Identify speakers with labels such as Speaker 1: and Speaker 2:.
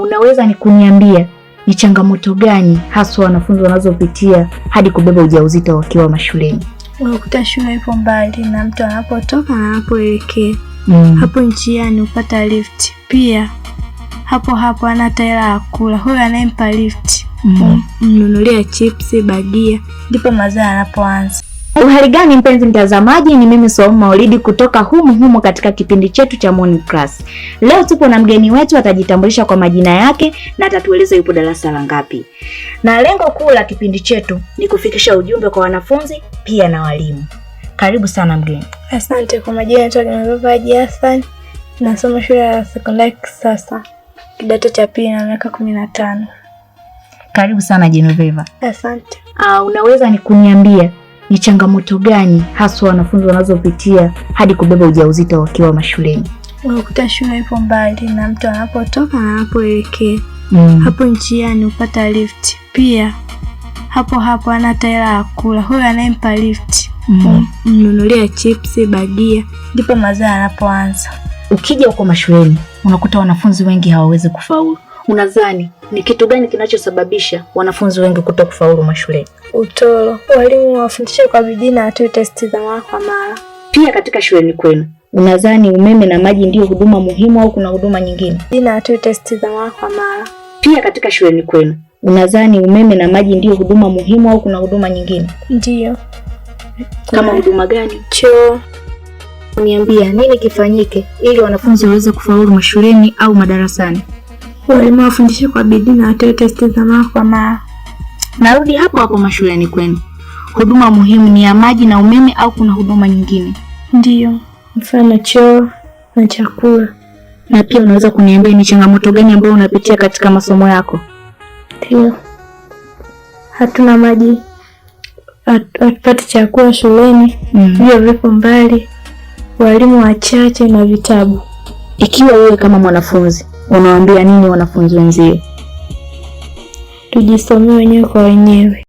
Speaker 1: Unaweza ni kuniambia ni changamoto gani haswa wanafunzi wanazopitia hadi kubeba ujauzito wakiwa mashuleni?
Speaker 2: Unakuta shule ipo mbali na mtu anapotoka na anapoelekea. Hapo njiani upata lift. Pia hapo ana hela ya kula. Huyo anayempa lift mnunulia chips, bagia, ndipo mazao yanapoanza.
Speaker 1: Uhali gani mpenzi mtazamaji, ni mimi Swaumu Maulidi kutoka humu katika kipindi chetu cha Morning Class. Leo tupo na mgeni wetu, atajitambulisha kwa majina yake na atatueleza yupo darasa la ngapi. Na lengo kuu la kipindi chetu ni kufikisha ujumbe kwa wanafunzi pia na walimu. Karibu sana mgeni.
Speaker 2: Asante. Kwa majina naitwa Genoveva Hassan. Nasoma shule ya sekondari Kisasa, kidato cha pili na miaka 15.
Speaker 1: Karibu sana Genoveva.
Speaker 2: Asante.
Speaker 1: Unaweza ni kuniambia ni changamoto gani haswa wanafunzi wanazopitia hadi kubeba ujauzito wakiwa mashuleni?
Speaker 2: Unakuta shule ipo mbali na mtu anapotoka na anapoelekea. Hapo njiani upata lift. Pia hapo ana hela ya kula. Huyo anayempa lift mnunulia chips, bagia, ndipo mazao yanapoanza.
Speaker 1: Ukija huko mashuleni unakuta wanafunzi wengi hawawezi kufaulu. Unadhani ni kitu gani kinachosababisha wanafunzi wengi kutokufaulu mashuleni?
Speaker 2: Utoro. Walimu wafundishe kwa bidii na atoe testi za mara kwa mara.
Speaker 1: Pia katika shuleni kwenu, unadhani umeme na maji ndio huduma muhimu au kuna huduma nyingine?
Speaker 2: Na atoe testi za mara kwa mara.
Speaker 1: Pia katika shuleni kwenu, unadhani umeme na maji ndio huduma muhimu au kuna huduma nyingine?
Speaker 2: Ndio.
Speaker 1: Kama huduma gani?
Speaker 2: Choo.
Speaker 1: Niambia nini kifanyike ili wanafunzi waweze kufaulu mashuleni au madarasani?
Speaker 2: Walimu wafundishe kwa bidii na atoe testi za mara kwa mara.
Speaker 1: Narudi hapo mashuleni kwenu, huduma muhimu ni ya maji na umeme au kuna huduma nyingine?
Speaker 2: Ndio, mfano choo na chakula.
Speaker 1: Na pia unaweza kuniambia ni changamoto gani ambayo unapitia katika masomo yako?
Speaker 2: Ndio, hatuna maji, hatupati chakula shuleni, vyo vipo mbali, walimu wachache na vitabu.
Speaker 1: Ikiwa wewe kama mwanafunzi, unawaambia nini wanafunzi wenzio?
Speaker 2: Tujisomee wenyewe kwa wenyewe.